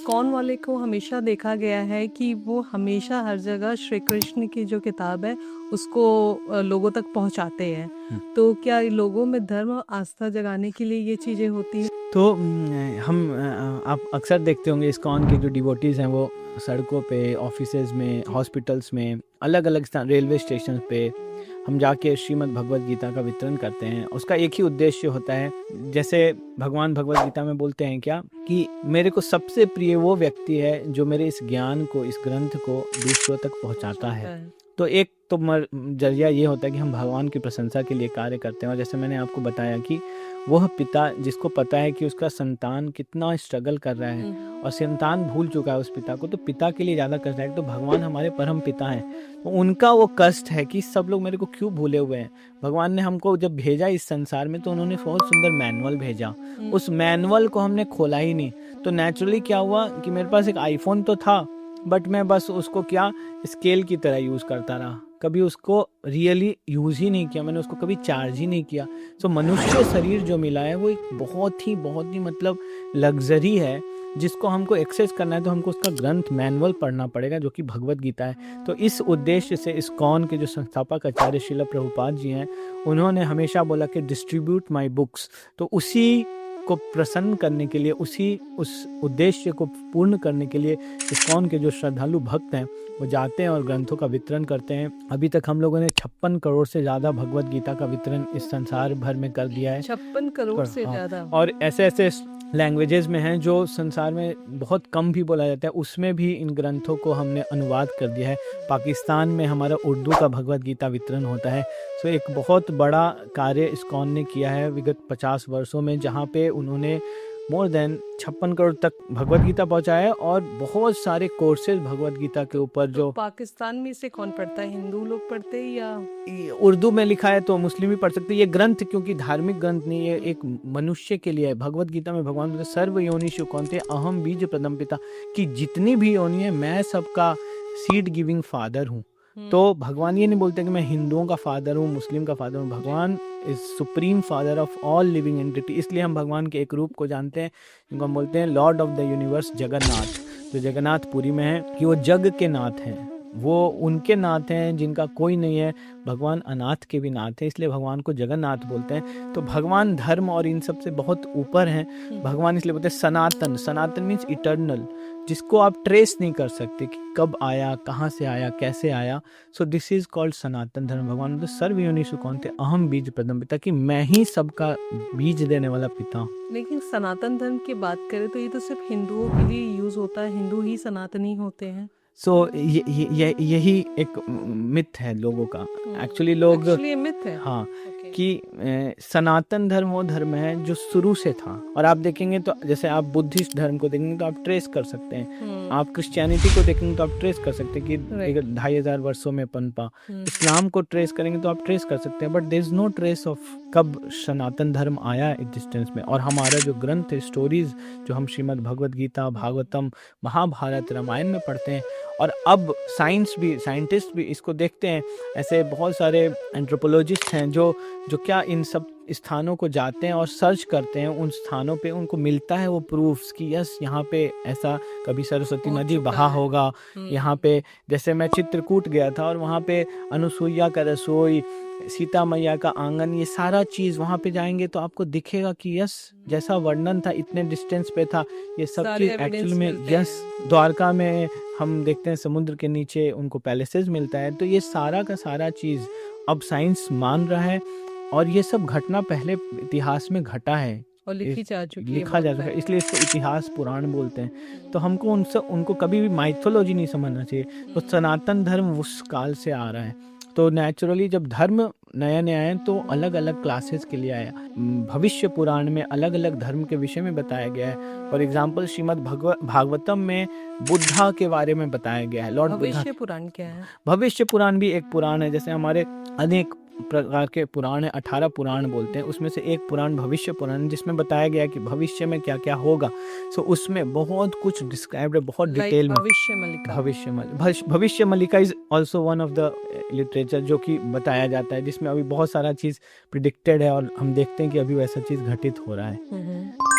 ISKCON वाले को हमेशा देखा गया है कि वो हमेशा हर जगह श्री कृष्ण की जो किताब है उसको लोगों तक पहुंचाते हैं। तो क्या लोगों में धर्म और आस्था जगाने के लिए ये चीज़ें होती हैं? तो आप अक्सर देखते होंगे इस्कॉन के जो डिवोटीज़ हैं वो सड़कों पे, ऑफिसेज में, हॉस्पिटल्स में, अलग अलग स्थान, रेलवे स्टेशन पे हम जाके श्रीमद् भगवद गीता का वितरण करते हैं। उसका एक ही उद्देश्य होता है, जैसे भगवान भगवद गीता में बोलते हैं क्या कि मेरे को सबसे प्रिय वो व्यक्ति है जो मेरे इस ज्ञान को, इस ग्रंथ को दूसरों तक पहुंचाता है। तो एक तो जरिया ये होता है कि हम भगवान की प्रशंसा के लिए कार्य करते हैं। और जैसे मैंने आपको बताया कि वह पिता जिसको पता है कि उसका संतान कितना स्ट्रगल कर रहा है और संतान भूल चुका है उस पिता को, तो पिता के लिए ज़्यादा कष्ट है। तो भगवान हमारे परम पिता हैं, तो उनका वो कष्ट है कि सब लोग मेरे को क्यों भूले हुए हैं। भगवान ने हमको जब भेजा इस संसार में तो उन्होंने बहुत सुंदर मैनुअल भेजा, उस मैनुअल को हमने खोला ही नहीं। तो नेचुरली क्या हुआ कि मेरे पास एक आईफोन तो था, बट मैं बस उसको क्या स्केल की तरह यूज़ करता रहा, कभी उसको रियली यूज़ ही नहीं किया, मैंने उसको कभी चार्ज ही नहीं किया। सो मनुष्य शरीर जो मिला है वो एक बहुत ही मतलब लग्जरी है, जिसको हमको एक्सेस करना है तो हमको उसका ग्रंथ मैनुअल पढ़ना पड़ेगा जो कि भगवद गीता है। तो इस उद्देश्य से इस्कॉन के जो संस्थापक आचार्य श्रील प्रभुपाद जी हैं, उन्होंने हमेशा बोला कि डिस्ट्रीब्यूट माई बुक्स। तो उसी को प्रसन्न करने के लिए, उस उद्देश्य को पूर्ण करने के लिए इस्कॉन के जो श्रद्धालु भक्त हैं वो जाते हैं और ग्रंथों का वितरण करते हैं। अभी तक हम लोगों ने 56 करोड़ से ज़्यादा भगवद गीता का वितरण इस संसार भर में कर दिया है। 56 करोड़ से ज़्यादा। और ऐसे लैंग्वेजेस में हैं जो संसार में बहुत कम भी बोला जाता है, उसमें भी इन ग्रंथों को हमने अनुवाद कर दिया है। पाकिस्तान में हमारा उर्दू का भगवद गीता वितरण होता है। सो एक बहुत बड़ा कार्य इस्कॉन ने किया है विगत 50 वर्षों में, जहाँ पे उन्होंने मोर देन 56 करोड़ तक भगवद गीता पहुँचाया है और बहुत सारे कोर्सेज भगवद गीता के ऊपर। जो पाकिस्तान में इसे कौन पढ़ता है, हिंदू लोग पढ़ते हैं या उर्दू में लिखा है तो मुस्लिम भी पढ़ सकते हैं। ये ग्रंथ क्योंकि धार्मिक ग्रंथ नहीं है, एक मनुष्य के लिए है। भगवद गीता में भगवान बोलते सर्व योनिषु कौन्ते अहम बीज प्रदम पिता, कि जितनी भी योनि है मैं सबका सीड गिविंग फादर हूँ। तो भगवान ये नहीं बोलते कि मैं हिंदुओं का फादर हूँ, मुस्लिम का फादर हूँ। भगवान is supreme father of all living entity. इसलिए हम भगवान के एक रूप को जानते हैं जिनको हम बोलते हैं Lord of the universe Jagannath. तो जगन्नाथ पुरी में है कि वो जग के नाथ हैं, वो उनके नाथ हैं जिनका कोई नहीं है। भगवान अनाथ के भी नाथ हैं, इसलिए भगवान को जगन्नाथ बोलते हैं। तो भगवान धर्म और इन सब से बहुत ऊपर हैं। भगवान इसलिए बोलते हैं सनातन। सनातन मीन्स इटर्नल, जिसको आप ट्रेस नहीं कर सकते कि कब आया, कहाँ से आया, कैसे आया। सो दिस इज कॉल्ड सनातन धर्म। भगवान बोलते सर्व योनिषु कौन्ते अहम बीज प्रदम पिता, कि मैं ही सबका बीज देने वाला पिता हूँ। लेकिन सनातन धर्म की बात करें तो ये तो सिर्फ हिंदुओं के लिए यूज होता है, हिंदू ही सनातनी होते हैं। सो यही एक मिथ है लोगों का। एक्चुअली लोग मिथ है, हाँ, कि सनातन धर्म वो धर्म है जो शुरू से था। और आप देखेंगे तो जैसे आप बुद्धिस्ट धर्म को देखेंगे तो आप ट्रेस कर सकते हैं, आप क्रिश्चियनिटी को देखेंगे तो आप ट्रेस कर सकते हैं कि 2500 वर्षों में पनपा। इस्लाम को ट्रेस करेंगे तो आप ट्रेस कर सकते हैं, but there is no trace of कब सनातन धर्म आया एग्जिस्टेंस में। और हमारा जो ग्रंथ है, स्टोरीज जो हम श्रीमद् भगवद गीता, भागवतम, महाभारत, रामायण में पढ़ते हैं, और अब साइंटिस्ट भी इसको देखते हैं। ऐसे बहुत सारे एंथ्रोपोलॉजिस्ट हैं जो क्या इन सब स्थानों को जाते हैं और सर्च करते हैं। उन स्थानों पे उनको मिलता है वो प्रूफ्स कि यस यहाँ पे ऐसा कभी सरस्वती नदी बहा होगा। यहाँ पे जैसे मैं चित्रकूट गया था और वहाँ पे अनुसुईया का रसोई, सीता मैया का आंगन, ये सारा चीज़ वहाँ पे जाएंगे तो आपको दिखेगा कि यस जैसा वर्णन था इतने डिस्टेंस पे था, ये सब चीज़ एक्चुअल में यस। द्वारका में हम देखते हैं समुद्र के नीचे उनको पैलेसेस मिलता है। तो ये सारा का सारा चीज़ अब साइंस मान रहा है और ये सब घटना पहले इतिहास में घटा है और लिखा जा चुका है, इसलिए इसको इतिहास पुराण बोलते हैं। तो हमको उनको कभी भी माइथोलॉजी नहीं समझना चाहिए। तो सनातन धर्म उस काल से आ रहा है। तो नेचुरली जब धर्म नया नया आया तो अलग अलग क्लासेस के लिए आया। भविष्य पुराण में अलग अलग धर्म के विषय में बताया गया है। फॉर एग्जाम्पल श्रीमद् भागवतम में बुद्धा के बारे में बताया गया है। लॉर्ड भविष्य पुराण क्या है? भविष्य पुराण भी एक पुराण है। जैसे हमारे अनेक प्रकार के पुराण है, 18 पुराण बोलते हैं, उसमें से एक पुराण भविष्य पुराण जिसमें बताया गया कि भविष्य में क्या क्या होगा। सो उसमें बहुत कुछ डिस्क्राइब्ड है, बहुत डिटेल में। Bhavishya Malika is also one of the literature जो कि बताया जाता है, जिसमें अभी बहुत सारा चीज़ प्रिडिक्टेड है और हम देखते हैं कि अभी वैसा चीज़ घटित हो रहा है।